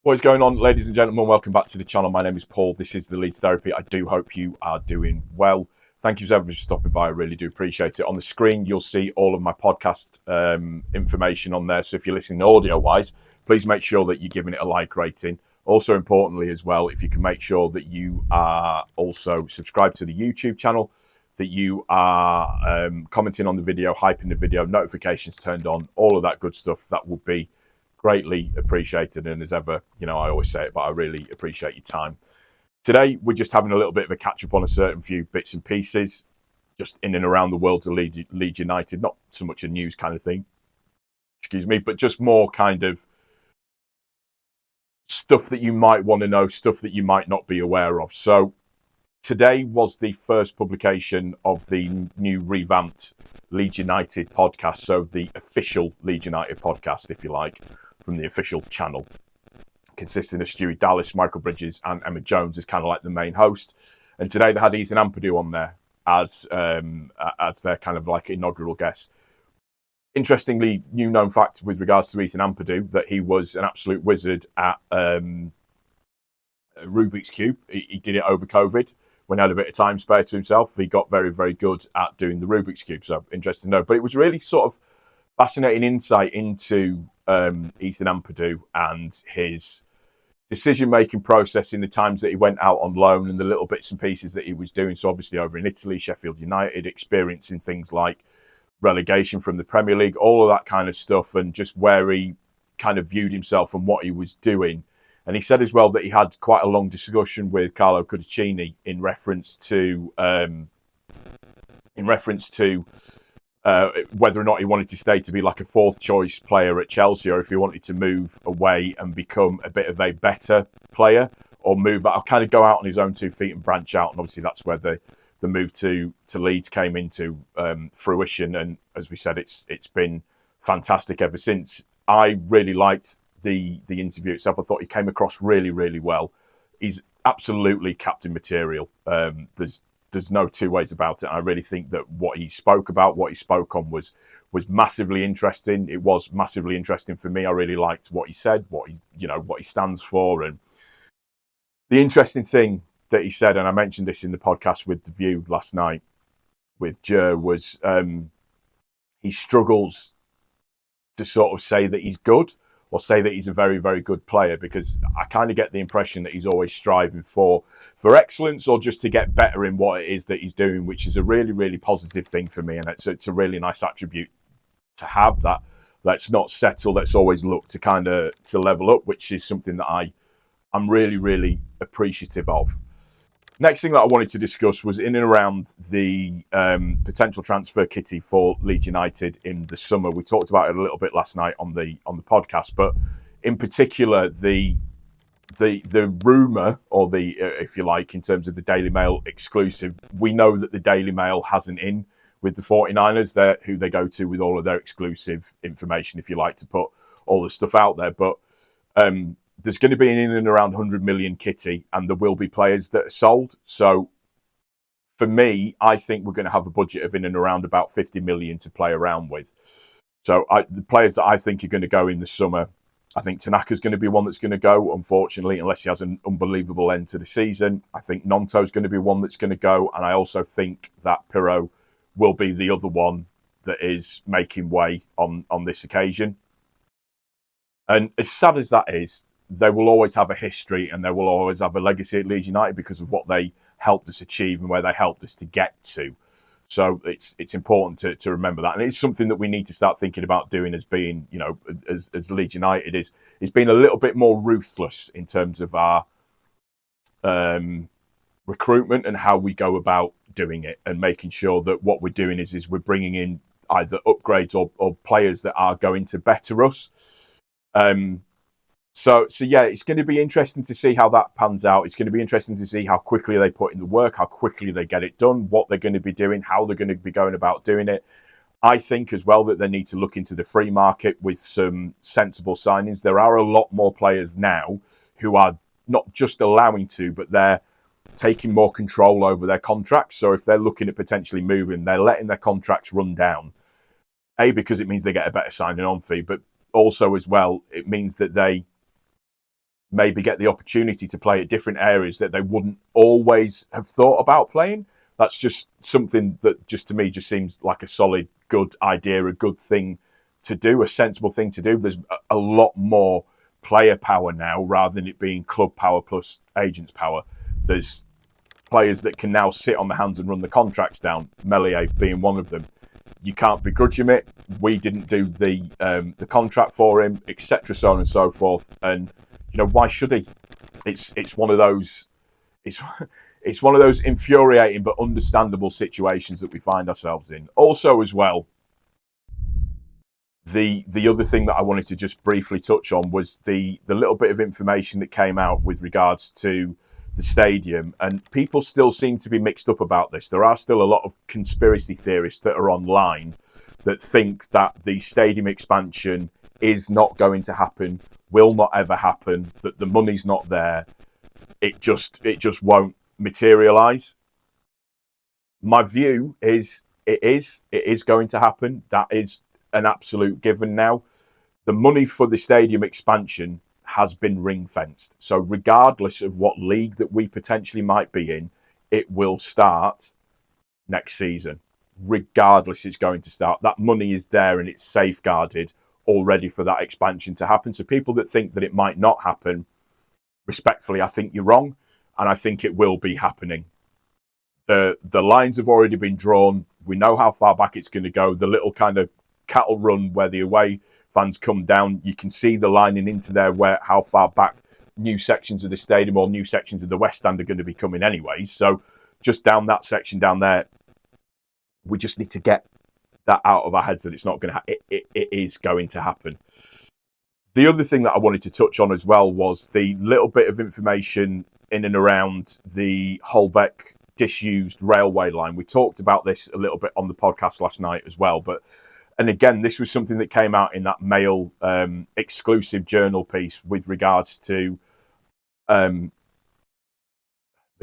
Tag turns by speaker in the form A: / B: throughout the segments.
A: What is going on, ladies and gentlemen? Welcome back to the channel. My name is Paul. This is the Leeds Therapy. I do hope you are doing well. Thank you so much for stopping by. I really do appreciate it. On the screen, you'll see all of my podcast information on there. So if you're listening audio-wise, please make sure that you're giving it a like rating. Also, importantly as well, if you can make sure that you are also subscribed to the YouTube channel, that you are commenting on the video, hyping the video, notifications turned on, all of that good stuff, that would be greatly appreciated. And as ever, I always say it, but I really appreciate your time. Today, we're just having a little bit of a catch up on a certain few bits and pieces, just in and around the world of Leeds United. Not so much a news kind of thing, but just more kind of stuff that you might want to know, stuff that you might not be aware of. So today was the first publication of the new revamped Leeds United podcast. So the official Leeds United podcast, if you like, from the official channel, consisting of Stewie Dallas, Michael Bridges and Emma Jones as kind of like the main host. And today they had Ethan Ampadu on there as their kind of like inaugural guest. Interestingly, new known fact with regards to Ethan Ampadu, that he was an absolute wizard at Rubik's Cube. He did it over COVID. When he had a bit of time spare to himself, he got very, very good at doing the Rubik's Cube. So interesting to know. But it was really sort of fascinating insight into Ethan Ampadu and his decision-making process in the times that he went out on loan and the little bits and pieces that he was doing. So obviously over in Italy, Sheffield United, experiencing things like relegation from the Premier League, all of that kind of stuff, and just where he kind of viewed himself and what he was doing. And he said as well that he had quite a long discussion with Carlo Cudicini in reference to whether or not he wanted to stay to be like a fourth choice player at Chelsea, or if he wanted to move away and become a bit of a better player, or kind of go out on his own 2 feet and branch out. And obviously that's where the move to Leeds came into fruition. And as we said, it's been fantastic ever since. I really liked the interview itself. I thought he came across really, really well. He's absolutely captain material. There's no two ways about it. I really think that what he spoke on was massively interesting. It was massively interesting for me. I really liked what he said, what he stands for. And the interesting thing that he said, and I mentioned this in the podcast with The View last night with Jer, was he struggles to sort of say that he's good or say that he's a very, very good player, because I kind of get the impression that he's always striving for excellence, or just to get better in what it is that he's doing, which is a really, really positive thing for me. And it's a really nice attribute to have, that let's not settle, let's always look to kind of to level up, which is something that I'm really, really appreciative of. Next thing that I wanted to discuss was in and around the potential transfer kitty for Leeds United in the summer. We talked about it a little bit last night on the podcast, but in particular the rumour, or the if you like, in terms of the Daily Mail exclusive. We know that the Daily Mail has an in with the 49ers, there, who they go to with all of their exclusive information, if you like, to put all the stuff out there. But there's going to be an in and around 100 million kitty, and there will be players that are sold. So for me, I think we're going to have a budget of in and around about 50 million to play around with. So the players that I think are going to go in the summer, I think Tanaka's going to be one that's going to go, unfortunately, unless he has an unbelievable end to the season. I think Nonto's going to be one that's going to go. And I also think that Pirro will be the other one that is making way on this occasion. And as sad as that is, they will always have a history and they will always have a legacy at Leeds United because of what they helped us achieve and where they helped us to get to. So it's important to remember that. And it's something that we need to start thinking about doing as being, as Leeds United is being a little bit more ruthless in terms of our recruitment and how we go about doing it, and making sure that what we're doing is we're bringing in either upgrades or players that are going to better us. So yeah, it's going to be interesting to see how that pans out. It's going to be interesting to see how quickly they put in the work, how quickly they get it done, what they're going to be doing, how they're going to be going about doing it. I think as well that they need to look into the free market with some sensible signings. There are a lot more players now who are not just allowing to, but they're taking more control over their contracts. So if they're looking at potentially moving, they're letting their contracts run down. A, because it means they get a better signing on fee, but also as well, it means that they maybe get the opportunity to play at different areas that they wouldn't always have thought about playing. That's just something that just to me just seems like a solid, good idea, a good thing to do, a sensible thing to do. There's a lot more player power now rather than it being club power plus agents power. There's players that can now sit on the hands and run the contracts down, Melier being one of them. You can't begrudge him it. We didn't do the contract for him, etc., so on and so forth. And you know, why should he? It's one of those it's one of those infuriating but understandable situations that we find ourselves in. Also, as well, the other thing that I wanted to just briefly touch on was the little bit of information that came out with regards to the stadium, and people still seem to be mixed up about this. There are still a lot of conspiracy theorists that are online that think that the stadium expansion is not going to happen, will not ever happen, that the money's not there, it just won't materialize. My view is it is going to happen. That is an absolute given now. The money for the stadium expansion has been ring fenced. So regardless of what league that we potentially might be in, it will start next season. Regardless, it's going to start. That money is there and it's safeguarded already for that expansion to happen. So people that think that it might not happen, respectfully, I think you're wrong, and I think it will be happening. The lines have already been drawn. We know how far back it's going to go. The little kind of cattle run where the away fans come down, you can see the lining into there where how far back new sections of the stadium or new sections of the West Stand are going to be coming anyways. So just down that section down there, we just need to get that out of our heads that it's not going to it is going to happen. The other thing that I wanted to touch on as well was the little bit of information in and around the Holbeck disused railway line. We talked about this a little bit on the podcast last night as well, and again, this was something that came out in that Mail exclusive journal piece with regards to, they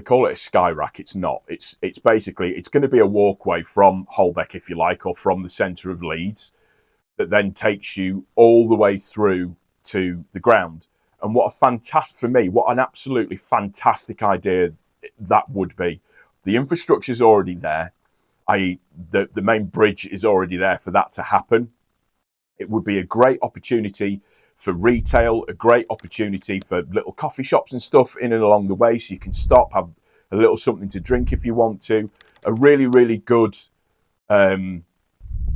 A: call it a sky rack. It's not. It's basically, it's going to be a walkway from Holbeck, if you like, or from the centre of Leeds that then takes you all the way through to the ground. And what an absolutely fantastic idea that would be. The infrastructure's already there. i.e. the main bridge is already there for that to happen. It would be a great opportunity for retail, a great opportunity for little coffee shops and stuff in and along the way, so you can stop, have a little something to drink if you want to. A really, really good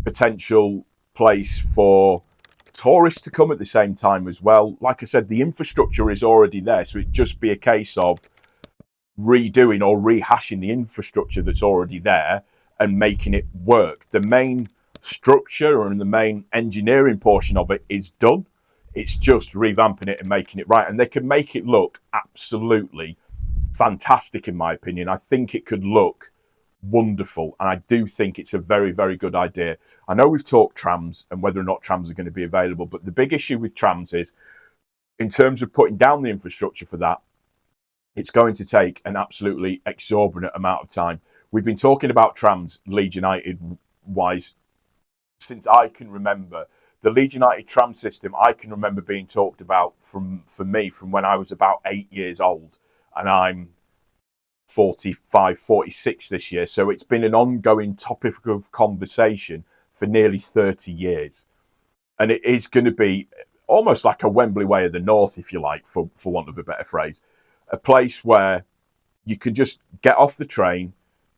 A: potential place for tourists to come at the same time as well. Like I said, the infrastructure is already there, so it'd just be a case of redoing or rehashing the infrastructure that's already there and making it work. The main structure and the main engineering portion of it is done. It's just revamping it and making it right. And they can make it look absolutely fantastic, in my opinion. I think it could look wonderful. And I do think it's a very, very good idea. I know we've talked trams and whether or not trams are going to be available, but the big issue with trams is, in terms of putting down the infrastructure for that, it's going to take an absolutely exorbitant amount of time. We've been talking about trams, Leeds United-wise, since I can remember. The Leeds United tram system, I can remember being talked about for me from when I was about 8 years old. And I'm 45, 46 this year. So it's been an ongoing topic of conversation for nearly 30 years. And it is going to be almost like a Wembley Way of the North, if you like, for want of a better phrase. A place where you can just get off the train,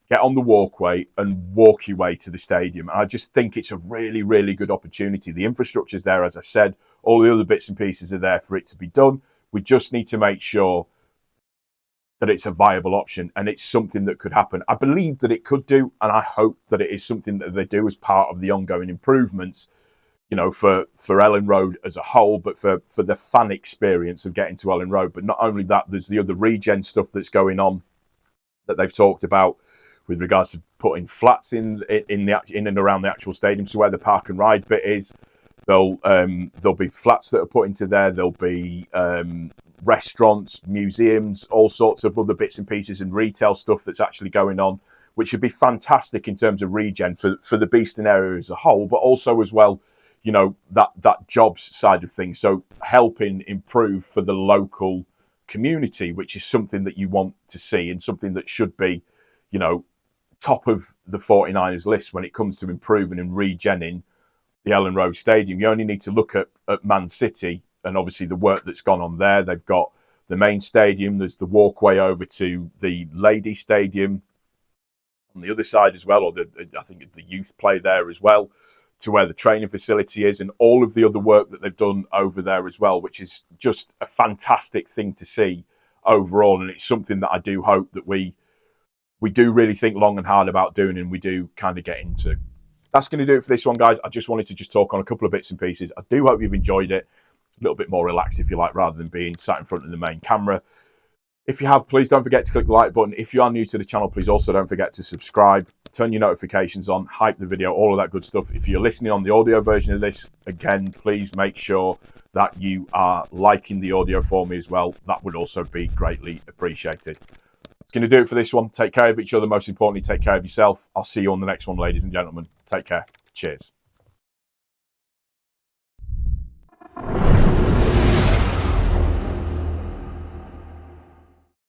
A: get on the walkway and walk your way to the stadium. And I just think it's a really, really good opportunity. The infrastructure's there, as I said. All the other bits and pieces are there for it to be done. We just need to make sure that it's a viable option and it's something that could happen. I believe that it could do, and I hope that it is something that they do as part of the ongoing improvements, you know, for Ellen Road as a whole, but for the fan experience of getting to Ellen Road. But not only that, there's the other regen stuff that's going on that they've talked about with regards to putting flats in and around the actual stadium. So where the park and ride bit is, there'll be flats that are put into there. There'll be restaurants, museums, all sorts of other bits and pieces and retail stuff that's actually going on, which would be fantastic in terms of regen for the Beeston area as a whole, but also as well, you know, that jobs side of things. So helping improve for the local community, which is something that you want to see and something that should be, you know, top of the 49ers list when it comes to improving and regenning the Ellen Road Stadium. You only need to look at Man City and obviously the work that's gone on there. They've got the main stadium, there's the walkway over to the Lady Stadium on the other side as well, or I think the youth play there as well, to where the training facility is, and all of the other work that they've done over there as well, which is just a fantastic thing to see overall. And it's something that I do hope that we do really think long and hard about doing, and we do kind of get into. That's going to do it for this one, guys. I just wanted to talk on a couple of bits and pieces. I do hope you've enjoyed it. A little bit more relaxed, if you like, rather than being sat in front of the main camera. If you have, please don't forget to click the like button. If you are new to the channel, please also don't forget to subscribe, turn your notifications on, hype the video, all of that good stuff. If you're listening on the audio version of this, again, please make sure that you are liking the audio for me as well. That would also be greatly appreciated. That's going to do it for this one. Take care of each other. Most importantly, take care of yourself. I'll see you on the next one, ladies and gentlemen. Take care. Cheers.